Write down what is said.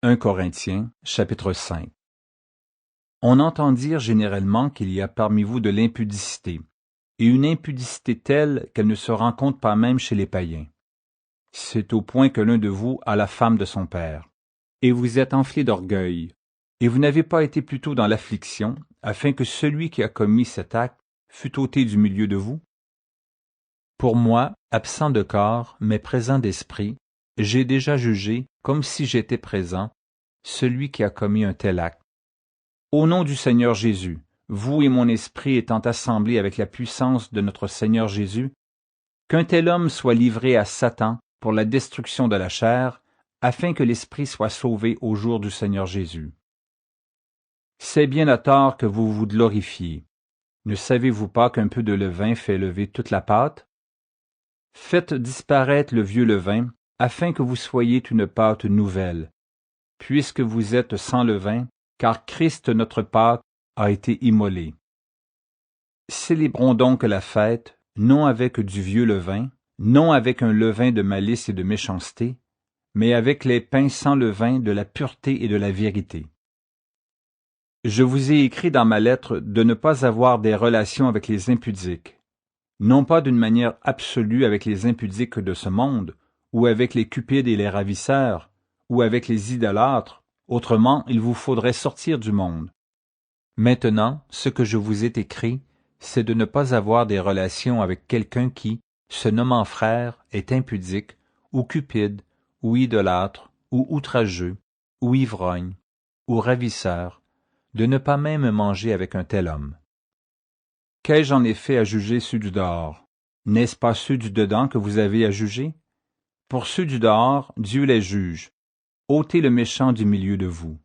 1 Corinthiens, chapitre 5. On entend dire généralement qu'il y a parmi vous de l'impudicité, et une impudicité telle qu'elle ne se rencontre pas même chez les païens. C'est au point que l'un de vous a la femme de son père. Et vous êtes enflé d'orgueil, et vous n'avez pas été plutôt dans l'affliction, afin que celui qui a commis cet acte fût ôté du milieu de vous? Pour moi, absent de corps, mais présent d'esprit, j'ai déjà jugé, comme si j'étais présent, celui qui a commis un tel acte. Au nom du Seigneur Jésus, vous et mon esprit étant assemblés avec la puissance de notre Seigneur Jésus, qu'un tel homme soit livré à Satan pour la destruction de la chair, afin que l'esprit soit sauvé au jour du Seigneur Jésus. C'est bien à tort que vous vous glorifiez. Ne savez-vous pas qu'un peu de levain fait lever toute la pâte? Faites disparaître le vieux levain, afin que vous soyez une pâte nouvelle, puisque vous êtes sans levain, car Christ notre Pâque a été immolé. Célébrons donc la fête, non avec du vieux levain, non avec un levain de malice et de méchanceté, mais avec les pains sans levain de la pureté et de la vérité. Je vous ai écrit dans ma lettre de ne pas avoir des relations avec les impudiques, non pas d'une manière absolue avec les impudiques de ce monde, ou avec les cupides et les ravisseurs, ou avec les idolâtres, autrement il vous faudrait sortir du monde. Maintenant, ce que je vous ai écrit, c'est de ne pas avoir des relations avec quelqu'un qui, se nommant frère, est impudique, ou cupide, ou idolâtre, ou outrageux, ou ivrogne, ou ravisseur, de ne pas même manger avec un tel homme. Qu'ai-je en effet à juger ceux du dehors? N'est-ce pas ceux du dedans que vous avez à juger? Pour ceux du dehors, Dieu les juge. Ôtez le méchant du milieu de vous.